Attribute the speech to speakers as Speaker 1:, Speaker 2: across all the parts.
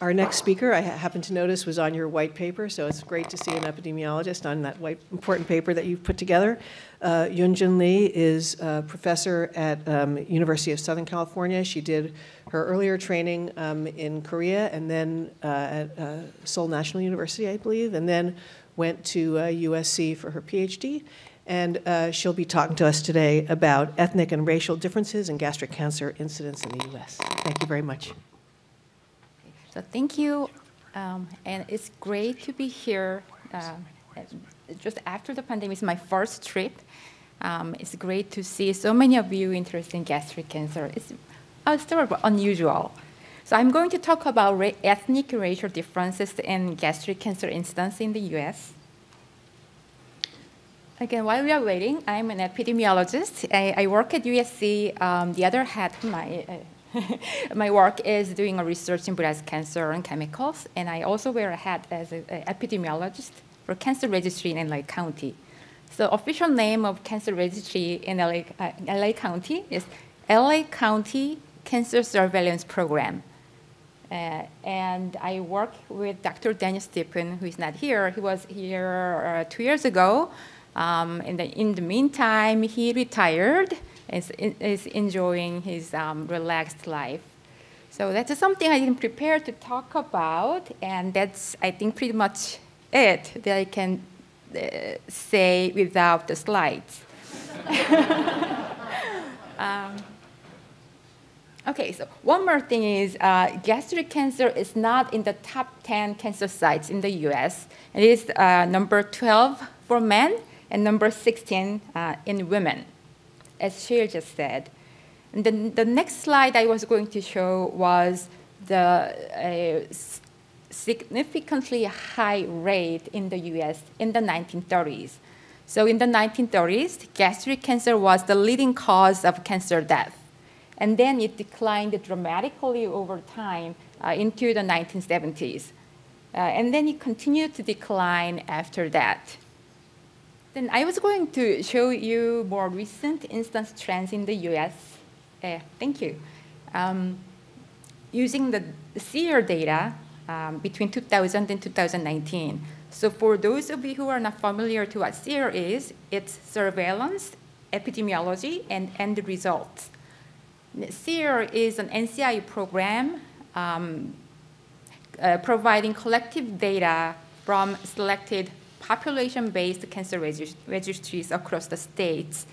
Speaker 1: Our next speaker, I happened to notice, was on your white paper, so it's great to see an epidemiologist on that white important paper that you've put together. Eunjung Lee is a professor at University of Southern California. She did her earlier training in Korea and then at Seoul National University, I believe, and then went to USC for her PhD. And she'll be talking to us today about ethnic and racial differences in gastric cancer incidence in the US. Thank you very much.
Speaker 2: So thank you, and it's great to be here. Just after the pandemic, it's my first trip. It's great to see so many of you interested in gastric cancer. It's sort of unusual. So I'm going to talk about ethnic racial differences in gastric cancer incidence in the US. Again, while we are waiting, I'm an epidemiologist. I work at USC. The other hat, my work is doing a research in breast cancer and chemicals, and I also wear a hat as an epidemiologist for cancer registry in LA County. So official name of cancer registry in LA County is LA County Cancer Surveillance Program. And I work with Dr. Daniel Stephen, who is not here. He was here 2 years ago. In the meantime, he retired. Is enjoying his relaxed life. So that's something I didn't prepare to talk about, and that's, I think, pretty much it that I can say without the slides. Okay, so one more thing is gastric cancer is not in the top 10 cancer sites in the US. It is number 12 for men and number 16 in women, as Sheil just said. And then the next slide I was going to show was the significantly high rate in the US in the 1930s. So in the 1930s, gastric cancer was the leading cause of cancer death. And then it declined dramatically over time into the 1970s. And then it continued to decline after that. Then I was going to show you more recent incidence trends in the US. Thank you. Using the SEER data between 2000 and 2019. So for those of you who are not familiar to what SEER is, it's surveillance, epidemiology, and end results. SEER is an NCI program providing collective data from selected population-based cancer registries across the states.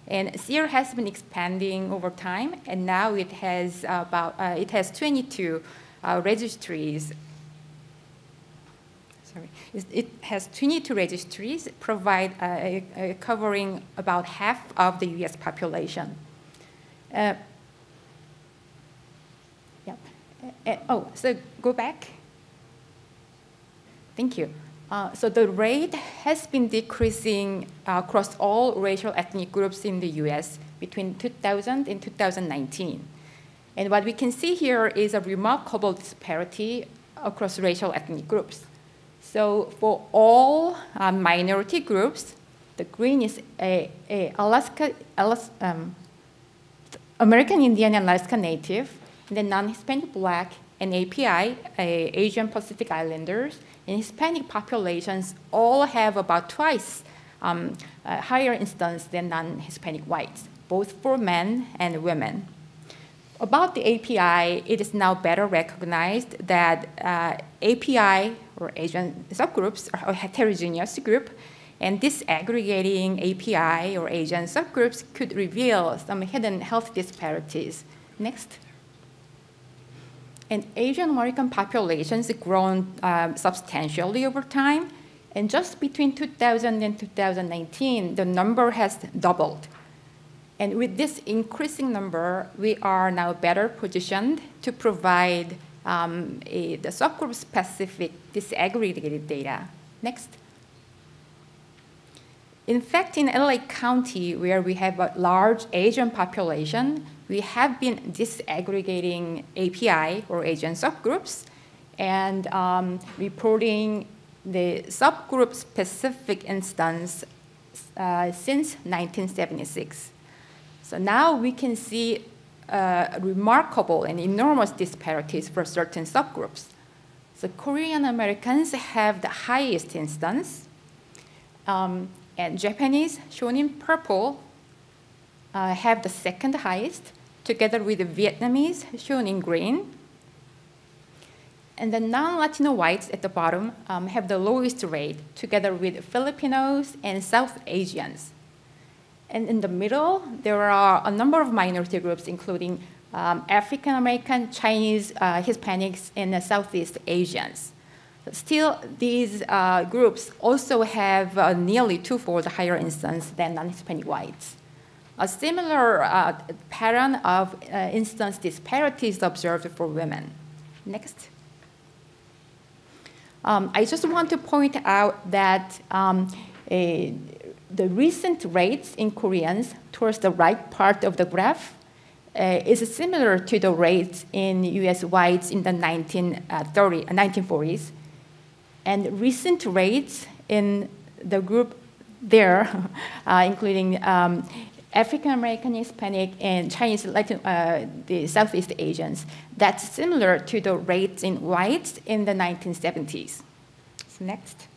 Speaker 2: And SEER has been expanding over time, and now it has 22 registries. Sorry, it has 22 registries covering about half of the U.S. population. So go back. Thank you. So the rate has been decreasing across all racial ethnic groups in the US between 2000 and 2019. And what we can see here is a remarkable disparity across racial ethnic groups. So for all minority groups, the green is American Indian and Alaska Native, and then non-Hispanic Black and API, Asian Pacific Islanders, and Hispanic populations all have about twice higher incidence than non-Hispanic whites, both for men and women. About the API, it is now better recognized that API, or Asian subgroups, are a heterogeneous group, and disaggregating API or Asian subgroups could reveal some hidden health disparities. Next. And Asian American populations have grown substantially over time. And just between 2000 and 2019, the number has doubled. And with this increasing number, we are now better positioned to provide the subgroup-specific disaggregated data. Next. In fact, in LA County, where we have a large Asian population, we have been disaggregating API or Asian subgroups and reporting the subgroup-specific instance since 1976. So now we can see remarkable and enormous disparities for certain subgroups. So Korean Americans have the highest incidence, and Japanese, shown in purple, have the second highest, together with the Vietnamese, shown in green. And the non-Latino whites at the bottom have the lowest rate, together with Filipinos and South Asians. And in the middle, there are a number of minority groups, including African American, Chinese, Hispanics, and Southeast Asians. Still, these groups also have nearly twofold higher incidence than non-Hispanic whites. A similar pattern of incidence disparity is observed for women. Next. I just want to point out that the recent rates in Koreans towards the right part of the graph is similar to the rates in US whites in the 1940s. And recent rates in the group there, including African American, Hispanic, and Chinese, Latin, the Southeast Asians, that's similar to the rates in whites in the 1970s. So next.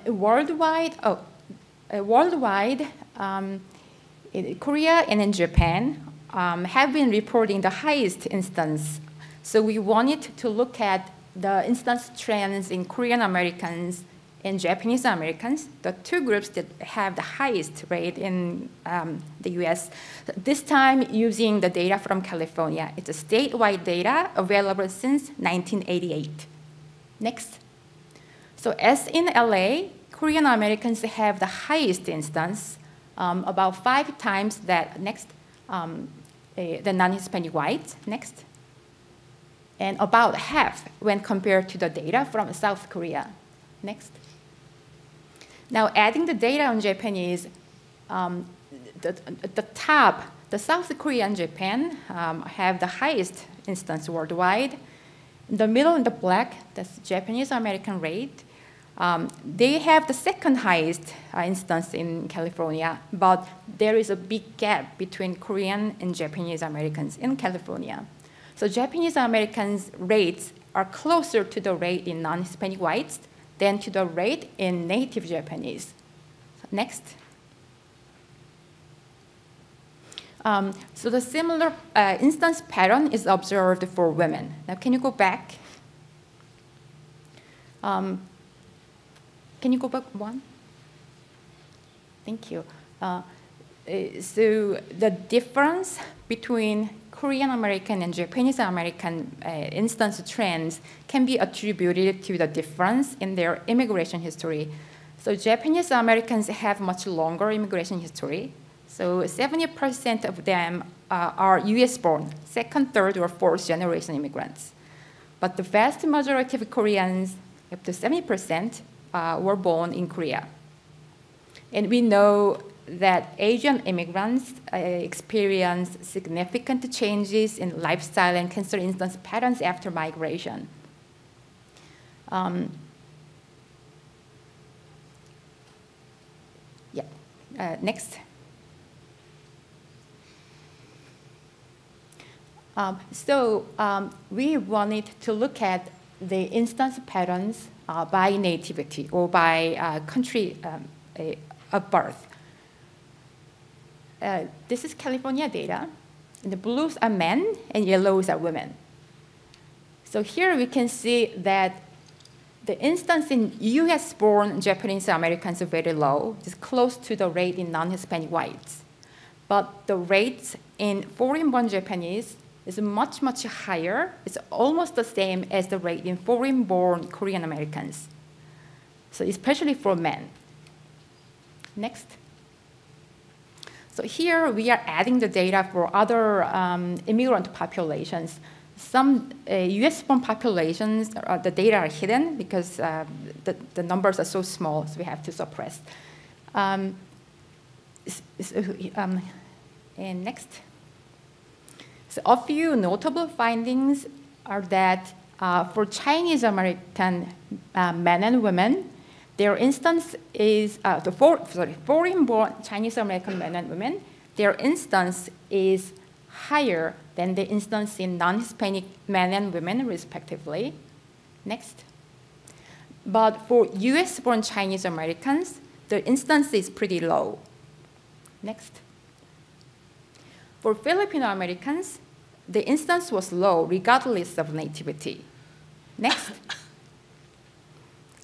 Speaker 2: Worldwide, in Korea and in Japan have been reporting the highest instance. So we wanted to look at the instance trends in Korean Americans and Japanese Americans, the two groups that have the highest rate in the US. This time using the data from California. It's a statewide data available since 1988. Next. So as in LA, Korean Americans have the highest instance, about 5 times that the non-Hispanic whites. Next. And about half when compared to the data from South Korea. Next. Now, adding the data on Japanese, the top, the South Korea and Japan have the highest instance worldwide. In the middle, in the black, that's Japanese American rate. They have the second highest instance in California, but there is a big gap between Korean and Japanese Americans in California. So Japanese Americans' rates are closer to the rate in non-Hispanic whites than to the rate in native Japanese. Next. So the similar instance pattern is observed for women. Now, can you go back? Can you go back one? Thank you. So the difference between Korean American and Japanese American instance trends can be attributed to the difference in their immigration history. So Japanese Americans have much longer immigration history. So 70% of them are US-born, second, third, or fourth generation immigrants. But the vast majority of Koreans, up to 70%, were born in Korea. And we know that Asian immigrants experience significant changes in lifestyle and cancer incidence patterns after migration. Next. We wanted to look at the instance patterns by nativity or by country of birth. This is California data. And the blues are men and yellows are women. So here we can see that the instance in US-born Japanese Americans are very low. It's close to the rate in non-Hispanic whites. But the rates in foreign-born Japanese is much, much higher. It's almost the same as the rate in foreign-born Korean Americans. So especially for men. Next. So here we are adding the data for other immigrant populations. Some US-born populations, the data are hidden because the numbers are so small, so we have to suppress. And next. So a few notable findings are that for Chinese American men and women, their instance is, foreign-born Chinese American men and women, their instance is higher than the incidence in non-Hispanic men and women, respectively. Next. But for US-born Chinese Americans, the incidence is pretty low. Next. For Filipino Americans, the incidence was low regardless of nativity. Next.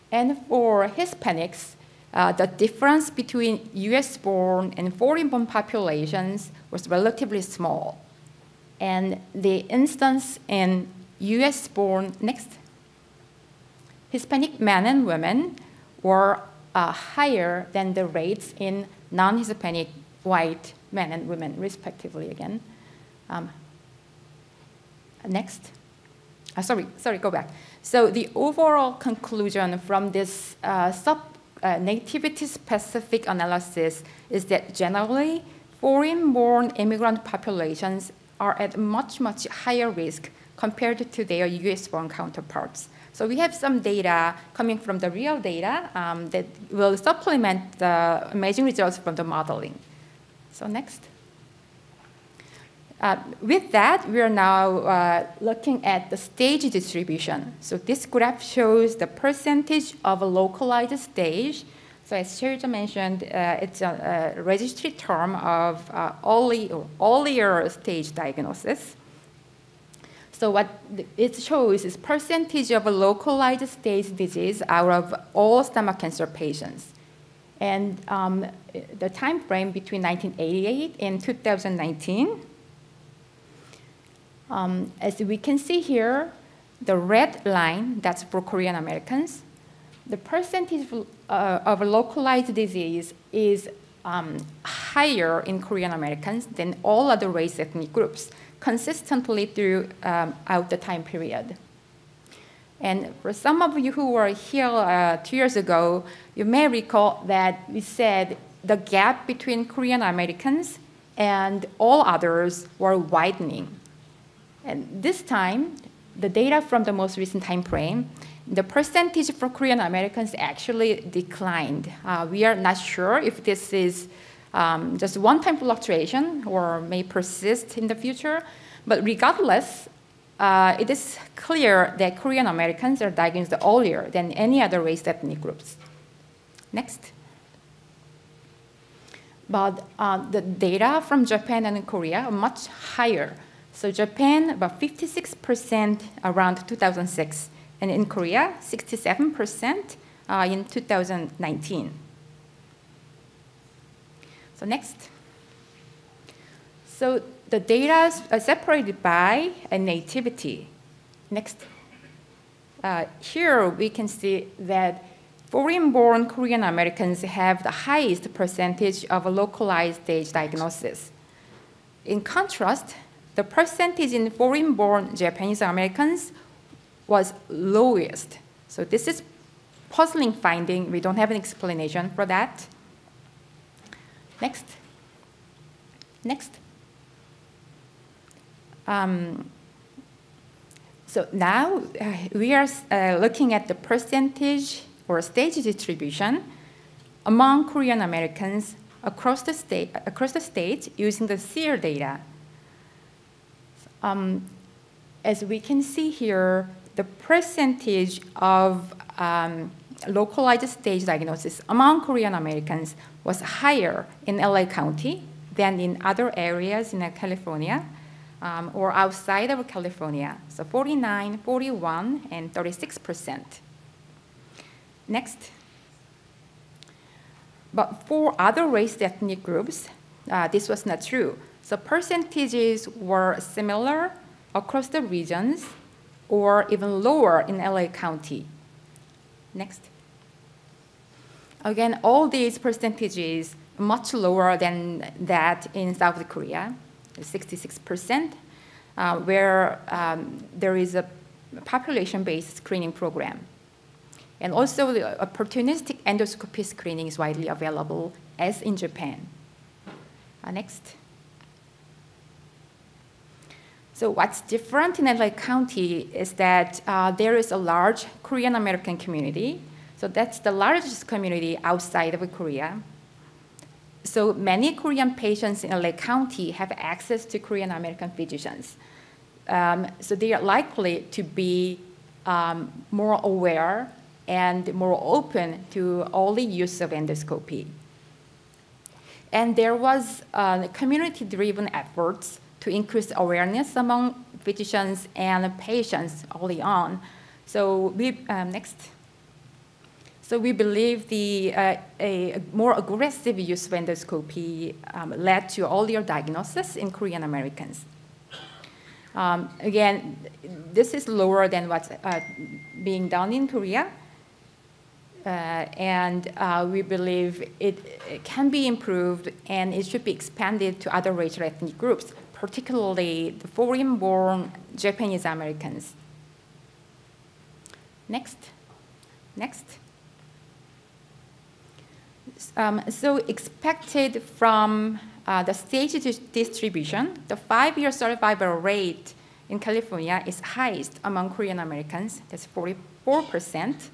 Speaker 2: And for Hispanics, the difference between US-born and foreign-born populations was relatively small. And the incidence in US-born, next, Hispanic men and women were higher than the rates in non-Hispanic white men and women, respectively, again. Next. Sorry, go back. So the overall conclusion from this nativity-specific analysis is that generally, foreign-born immigrant populations are at much, much higher risk compared to their US-born counterparts. So we have some data coming from the real data that will supplement the amazing results from the modeling. So next. With that, we are now looking at the stage distribution. So this graph shows the percentage of a localized stage. So as Sherita mentioned, it's a registry term of earlier stage diagnosis. So what it shows is percentage of a localized stage disease out of all stomach cancer patients. And the time frame between 1988 and 2019, as we can see here, the red line, that's for Korean Americans, the percentage of localized disease is higher in Korean Americans than all other race ethnic groups, consistently throughout the time period. And for some of you who were here 2 years ago, you may recall that we said the gap between Korean Americans and all others were widening. And this time, the data from the most recent time frame, the percentage for Korean Americans actually declined. We are not sure if this is just one-time fluctuation or may persist in the future, but regardless, it is clear that Korean Americans are diagnosed earlier than any other race ethnic groups. Next. But the data from Japan and Korea are much higher. So Japan, about 56% around 2006, and in Korea, 67% in 2019. So next. So the data are separated by a nativity. Next. Here we can see that foreign-born Korean Americans have the highest percentage of a localized stage diagnosis. In contrast, the percentage in foreign-born Japanese Americans was lowest. So this is puzzling finding. We don't have an explanation for that. Next. Next. So now we are looking at the percentage or stage distribution among Korean Americans across the states using the SEER data. As we can see here, the percentage of localized stage diagnosis among Korean Americans was higher in LA County than in other areas in California or outside of California. So 49, 41, and 36%. Next. But for other race ethnic groups, this was not true. So percentages were similar across the regions or even lower in LA County. Next. Again, all these percentages much lower than that in South Korea, 66%, where there is a population-based screening program. And also the opportunistic endoscopy screening is widely available, as in Japan. Next. So what's different in LA County is that there is a large Korean American community. So that's the largest community outside of Korea. So many Korean patients in LA County have access to Korean American physicians. So they are likely to be more aware and more open to all the use of endoscopy. And there was community-driven efforts to increase awareness among physicians and patients early on. So next. So we believe a more aggressive use of endoscopy led to earlier diagnosis in Korean Americans. Again, this is lower than what's being done in Korea. And we believe it can be improved and it should be expanded to other racial ethnic groups, particularly the foreign-born Japanese Americans. Next. Next. So expected from the stage distribution, the 5-year survival rate in California is highest among Korean Americans. That's 44%.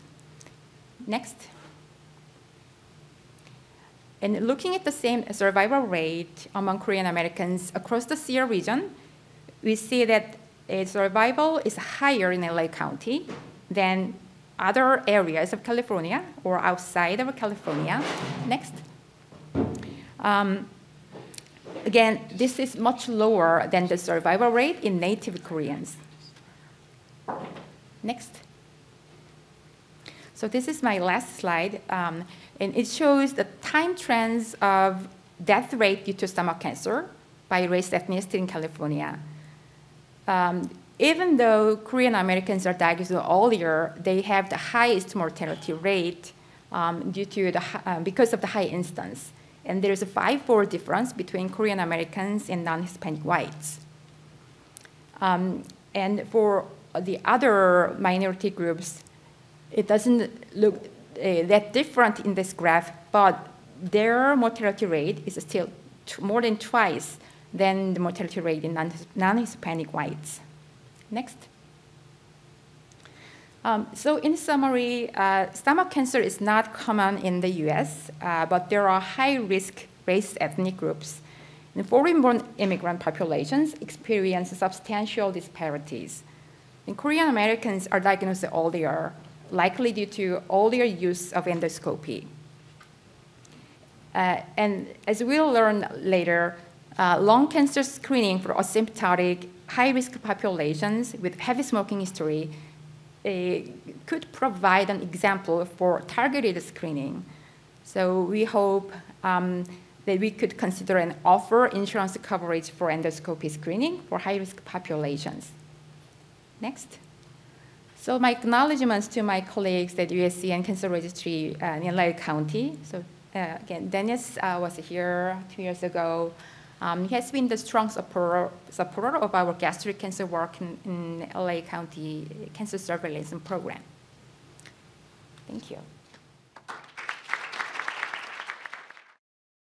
Speaker 2: Next. And looking at the same survival rate among Korean Americans across the Sierra region, we see that survival is higher in LA County than other areas of California or outside of California. Next. Again, this is much lower than the survival rate in native Koreans. Next. So this is my last slide, and it shows the time trends of death rate due to stomach cancer by race ethnicity in California. Even though Korean Americans are diagnosed earlier, they have the highest mortality rate because of the high incidence. And there's a 5-fold difference between Korean Americans and non-Hispanic whites. And for the other minority groups, it doesn't look that different in this graph, but their mortality rate is still more than twice than the mortality rate in non-Hispanic whites. Next. So in summary, stomach cancer is not common in the US, but there are high-risk race ethnic groups. And foreign-born immigrant populations experience substantial disparities. And Korean Americans are diagnosed earlier, likely due to earlier use of endoscopy. And as we'll learn later, lung cancer screening for asymptomatic high-risk populations with heavy smoking history could provide an example for targeted screening. So we hope that we could consider and offer insurance coverage for endoscopy screening for high-risk populations. Next. So my acknowledgements to my colleagues at USC and Cancer Registry in LA County. So again, Dennis was here 2 years ago. He has been the strong supporter of our gastric cancer work in LA County Cancer Surveillance Program. Thank you.